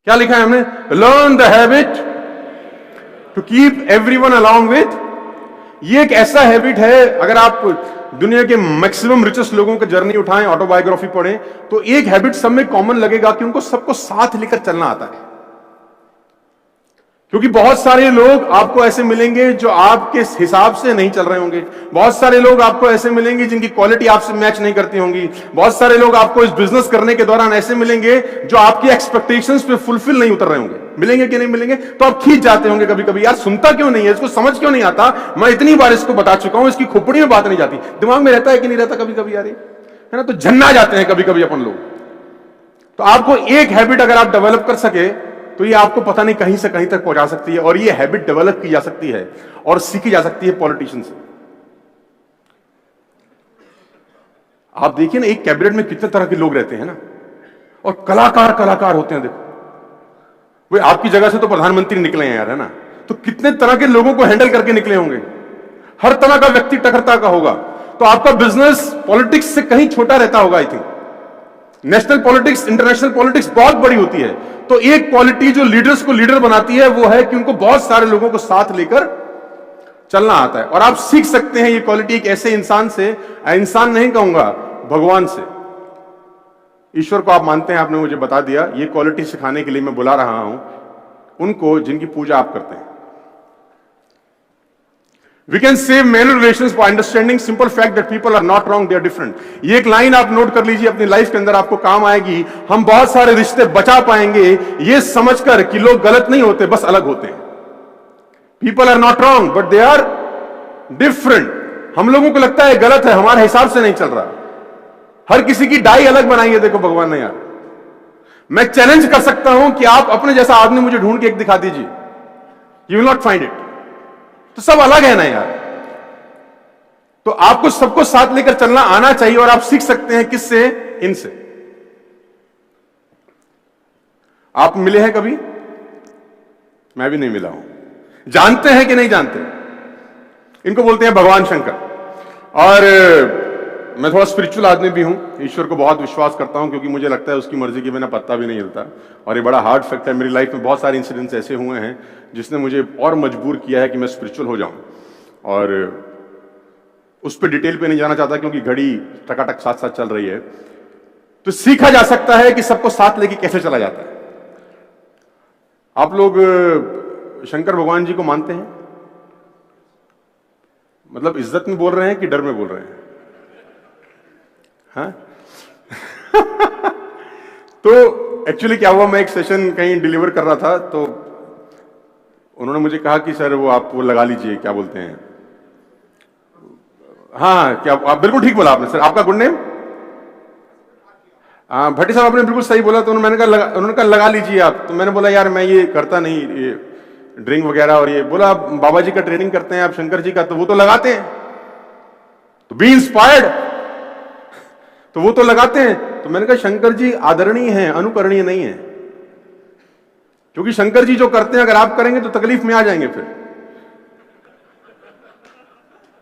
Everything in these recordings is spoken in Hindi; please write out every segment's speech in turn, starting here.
क्या लिखा है हमने? Learn the habit to keep everyone along with. ये एक ऐसा हैबिट है, अगर आप दुनिया के मैक्सिमम रिचेस्ट लोगों की जर्नी उठाएं, ऑटोबायोग्राफी पढ़ें, तो एक हैबिट सब में कॉमन लगेगा कि उनको सबको साथ लेकर चलना आता है। क्योंकि बहुत सारे लोग आपको ऐसे मिलेंगे जो आपके हिसाब से नहीं चल रहे होंगे, बहुत सारे लोग आपको ऐसे मिलेंगे जिनकी क्वालिटी आपसे मैच नहीं करती होंगी, बहुत सारे लोग आपको इस बिजनेस करने के दौरान ऐसे मिलेंगे जो आपकी एक्सपेक्टेशंस पे फुलफिल नहीं उतर रहे होंगे। मिलेंगे कि नहीं मिलेंगे? तो आप खींच जाते होंगे कभी कभी, यार सुनता क्यों नहीं है, इसको समझ क्यों नहीं आता, मैं इतनी बार इसको बता चुका हूं, इसकी खोपड़ी में बात नहीं जाती। दिमाग में रहता है कि नहीं रहता कभी कभी यार, है ना? तो झन्ना जाते हैं कभी कभी अपन लोग। तो आपको एक हैबिट अगर आप डेवलप कर सके तो ये आपको पता नहीं कहीं से कहीं तक पहुंचा सकती है, और ये हैबिट डेवलप की जा सकती है और सीखी जा सकती है पॉलिटिशियन से। आप देखिए ना, एक कैबिनेट में कितने तरह के लोग रहते हैं ना, और कलाकार कलाकार होते हैं। देखो वे आपकी जगह से तो प्रधानमंत्री निकले हैं यार, है ना? तो कितने तरह के लोगों को हैंडल करके निकले होंगे, हर तरह का व्यक्ति टकरता का होगा। तो आपका बिजनेस पॉलिटिक्स से कहीं छोटा रहता होगा। I think national politics, international politics बहुत बड़ी होती है। तो एक क्वालिटी जो लीडर्स को लीडर बनाती है वो है कि उनको बहुत सारे लोगों को साथ लेकर चलना आता है। और आप सीख सकते हैं ये क्वालिटी एक ऐसे इंसान से, इंसान नहीं कहूंगा, भगवान से। ईश्वर को आप मानते हैं, आपने मुझे बता दिया। ये क्वालिटी सिखाने के लिए मैं बुला रहा हूं उनको जिनकी पूजा आप करते हैं। We can save many relations by understanding simple fact that people are not wrong, they are different. ये एक लाइन आप नोट कर लीजिए, अपनी लाइफ के अंदर आपको काम आएगी। हम बहुत सारे रिश्ते बचा पाएंगे ये समझकर कि लोग गलत नहीं होते, बस अलग होते हैं। People are not wrong, but they are different. हम लोगों को लगता है गलत है, हमारे हिसाब से नहीं चल रहा। हर किसी की डाई अलग बनाई है, देखो भगवान ने यार। मैं चैलेंज कर सकता हूं कि आप अपने जैसा आदमी मुझे ढूंढ के एक दिखा दीजिए, you will not find it. तो सब अलग है ना यार। तो आपको सबको साथ लेकर चलना आना चाहिए, और आप सीख सकते हैं किससे? इनसे। आप मिले हैं कभी? मैं भी नहीं मिला हूं। जानते हैं कि नहीं जानते? इनको बोलते हैं भगवान शंकर। और मैं थोड़ा स्पिरिचुअल आदमी भी हूं, ईश्वर को बहुत विश्वास करता हूं, क्योंकि मुझे लगता है उसकी मर्जी के बिना पत्ता भी नहीं हिलता। और ये बड़ा हार्ड फैक्ट है, मेरी लाइफ में बहुत सारे इंसिडेंट्स ऐसे हुए हैं जिसने मुझे और मजबूर किया है कि मैं स्पिरिचुअल हो जाऊं। और उस पर डिटेल पे नहीं जाना चाहता क्योंकि घड़ी टकाटक साथ साथ चल रही है। तो सीखा जा सकता है कि सबको साथ लेके कैसे चला जाता है। आप लोग शंकर भगवान जी को मानते हैं? मतलब इज्जत में बोल रहे हैं कि डर में बोल रहे हैं? हाँ? तो एक्चुअली क्या हुआ, मैं एक सेशन कहीं डिलीवर कर रहा था, तो उन्होंने मुझे कहा कि सर वो लगा लीजिए, क्या बोलते हैं, हाँ क्या आप बिल्कुल ठीक बोला आपने सर, आपका गुड नेम? हाँ भट्टी साहब, आपने बिल्कुल सही बोला। तो उन्होंने कहा लगा लीजिए आप। तो मैंने बोला यार मैं ये करता नहीं, ये ड्रिंक वगैरह। और ये बोला बाबा जी का ट्रेनिंग करते हैं आप, शंकर जी का, तो वो तो लगाते हैं, तो बी इंस्पायर्ड, तो वो तो लगाते हैं। तो मैंने कहा शंकर जी आदरणीय हैं, अनुकरणीय नहीं है। क्योंकि शंकर जी जो करते हैं अगर आप करेंगे तो तकलीफ में आ जाएंगे फिर।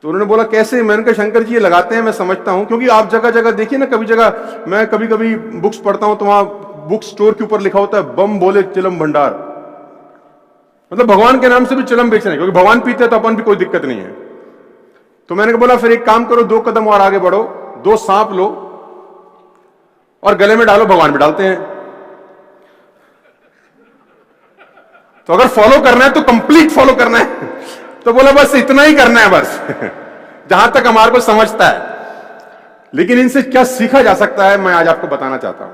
तो उन्होंने बोला कैसे? मैंने कहा शंकर जी ये लगाते हैं, मैं समझता हूं। क्योंकि आप जगह जगह देखिए ना, कभी जगह मैं कभी कभी बुक्स पढ़ता हूं तो वहां बुक स्टोर के ऊपर लिखा होता है बम बोले चिलम भंडार, मतलब भगवान के नाम से भी चिलम बेच रहे हैं। क्योंकि भगवान पीते हैं तो अपन भी कोई दिक्कत नहीं है। तो मैंने बोला फिर एक काम करो, 2 कदम और आगे बढ़ो, 2 सांप लो और गले में डालो, भगवान भी डालते हैं। तो अगर फॉलो करना है तो कंप्लीट फॉलो करना है। तो बोला बस इतना ही करना है, बस जहां तक हमारे को समझता है। लेकिन इनसे क्या सीखा जा सकता है, मैं आज आपको बताना चाहता हूं।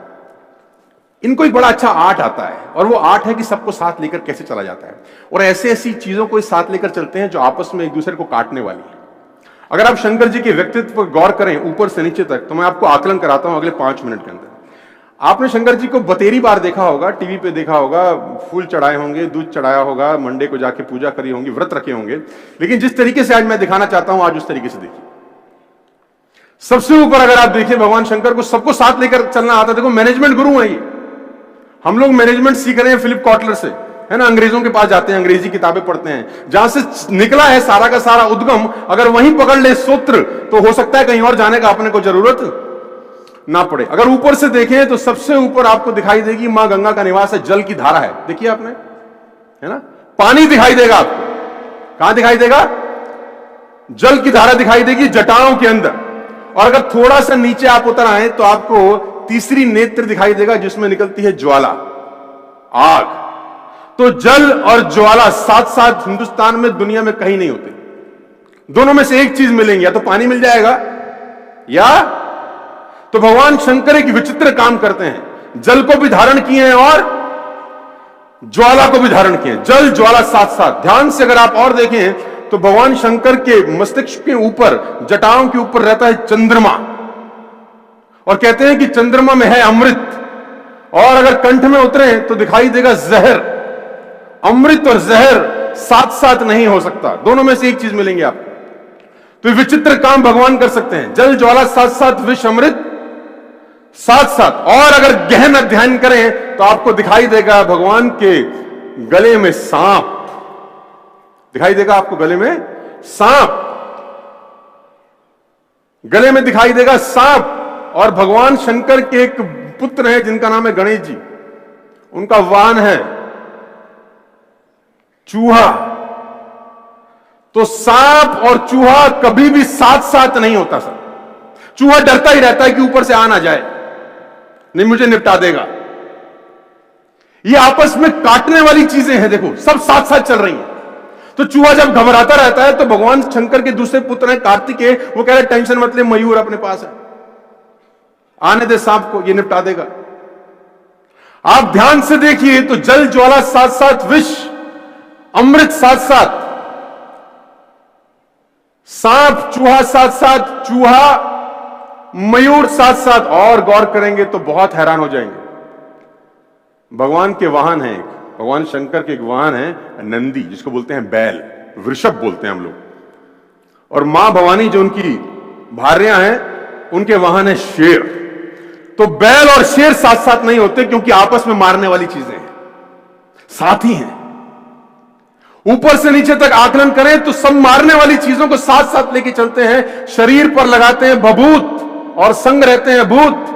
इनको एक बड़ा अच्छा आर्ट आता है, और वो आर्ट है कि सबको साथ लेकर कैसे चला जाता है। और ऐसे ऐसी चीजों को साथ लेकर चलते हैं जो आपस में एक दूसरे को काटने वाली है। अगर आप शंकर जी के व्यक्तित्व पर गौर करें ऊपर से नीचे तक, तो मैं आपको आकलन कराता हूं अगले 5 मिनट के अंदर। आपने शंकर जी को बतेरी बार देखा होगा, टीवी पे देखा होगा, फूल चढ़ाए होंगे, दूध चढ़ाया होगा, मंडे को जाके पूजा करी होंगी, व्रत रखे होंगे। लेकिन जिस तरीके से आज मैं दिखाना चाहता हूं, आज उस तरीके से देखिए। सबसे ऊपर अगर आप देखिए भगवान शंकर को सबको साथ लेकर चलना आता है। देखो मैनेजमेंट गुरु है ये। हम लोग मैनेजमेंट सीख रहे हैं फिलिप कॉटलर से, है ना? अंग्रेजों के पास जाते हैं, अंग्रेजी किताबें पढ़ते हैं, जहां से निकला है सारा का सारा उद्गम। अगर वहीं पकड़ ले सूत्र तो हो सकता है कहीं और जाने का अपने को जरूरत ना पड़े। अगर ऊपर से देखें तो सबसे ऊपर आपको दिखाई देगी मां गंगा का निवास है, जल की धारा है, देखिए आपने, है ना, पानी दिखाई देगा आपको। कहां दिखाई देगा? जल की धारा दिखाई देगी जटाओं के अंदर। और अगर थोड़ा सा नीचे आप उतर आए तो आपको तीसरी नेत्र दिखाई देगा जिसमें निकलती है ज्वाला, आग। तो जल और ज्वाला साथ साथ हिंदुस्तान में, दुनिया में कहीं नहीं होते। दोनों में से एक चीज मिलेंगी, या तो पानी मिल जाएगा या तो भगवान शंकर एक विचित्र काम करते हैं, जल को भी धारण किए हैं और ज्वाला को भी धारण किए हैं, जल ज्वाला साथ साथ। ध्यान से अगर आप और देखें तो भगवान शंकर के मस्तिष्क के ऊपर, जटाओं के ऊपर रहता है चंद्रमा, और कहते हैं कि चंद्रमा में है अमृत। और अगर कंठ में उतरे तो दिखाई देगा जहर। अमृत और जहर साथ साथ नहीं हो सकता, दोनों में से एक चीज मिलेंगे आपको। तो विचित्र काम भगवान कर सकते हैं, जल ज्वाला साथ साथ, विष अमृत साथ साथ। और अगर गहन अध्ययन करें तो आपको दिखाई देगा भगवान के गले में सांप दिखाई देगा, आपको गले में सांप, गले में दिखाई देगा सांप। और भगवान शंकर के एक पुत्र हैं जिनका नाम है गणेश जी, उनका वाहन है चूहा। तो सांप और चूहा कभी भी साथ साथ नहीं होता सर। चूहा डरता ही रहता है कि ऊपर से आ ना जाए, नहीं मुझे निपटा देगा। ये आपस में काटने वाली चीजें हैं, देखो सब साथ साथ चल रही हैं। तो चूहा जब घबराता रहता है तो भगवान शंकर के दूसरे पुत्र हैं कार्तिकेय, वो कह रहे टेंशन मत ले, मयूर अपने पास है, आने दे सांप को, ये निपटा देगा। आप ध्यान से देखिए तो जल ज्वाला साथ साथ, विष अमृत साथ साथ, सांप चूहा साथ साथ, चूहा मयूर साथ साथ। और गौर करेंगे तो बहुत हैरान हो जाएंगे। भगवान के वाहन है, भगवान शंकर के एक वाहन है नंदी, जिसको बोलते हैं बैल, वृषभ बोलते हैं हम लोग। और मां भवानी जो उनकी भार्या हैं, उनके वाहन है शेर। तो बैल और शेर साथ साथ नहीं होते, क्योंकि आपस में मारने वाली चीजें हैं, साथी हैं। ऊपर से नीचे तक आकलन करें तो सब मारने वाली चीजों को साथ साथ लेके चलते हैं। शरीर पर लगाते हैं भभूत और संग रहते हैं भूत,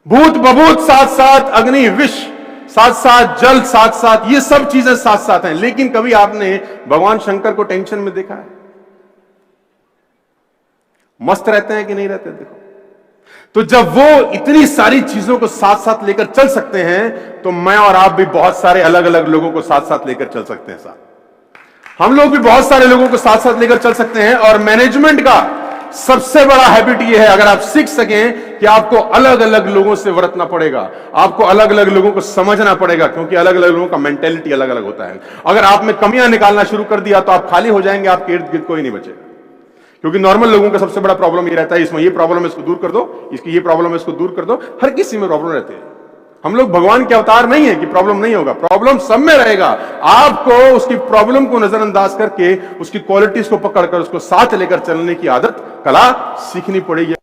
भूत बभूत साथ साथ, अग्नि विष साथ साथ, जल साथ साथ, ये सब चीजें साथ साथ हैं। लेकिन कभी आपने भगवान शंकर को टेंशन में देखा है? मस्त रहते हैं कि नहीं रहते? देखो, तो जब वो इतनी सारी चीजों को साथ साथ लेकर चल सकते हैं, तो मैं और आप भी बहुत सारे अलग अलग लोगों को साथ साथ लेकर चल सकते हैं। साथ हम लोग भी बहुत सारे लोगों को साथ साथ लेकर चल सकते हैं। और मैनेजमेंट का सबसे बड़ा हैबिट यह है, अगर आप सीख सकें कि आपको अलग अलग लोगों से वर्तना पड़ेगा, आपको अलग अलग लोगों को समझना पड़ेगा, क्योंकि अलग अलग लोगों का मेंटेलिटी अलग अलग होता है। अगर आप में कमियां निकालना शुरू कर दिया तो आप खाली हो जाएंगे, आपके इर्द गिर्द कोई नहीं बचेगा। क्योंकि नॉर्मल लोगों का सबसे बड़ा प्रॉब्लम ये रहता है, इसमें ये प्रॉब्लम है इसको दूर कर दो, इसकी ये प्रॉब्लम है इसको दूर कर दो। हर किसी में प्रॉब्लम रहती है। हम लोग भगवान के अवतार नहीं है कि प्रॉब्लम नहीं होगा, प्रॉब्लम सब में रहेगा। आपको उसकी प्रॉब्लम को नजरअंदाज करके उसकी क्वालिटीज को पकड़कर उसको साथ लेकर चलने की आदत, कला सीखनी पड़ेगी।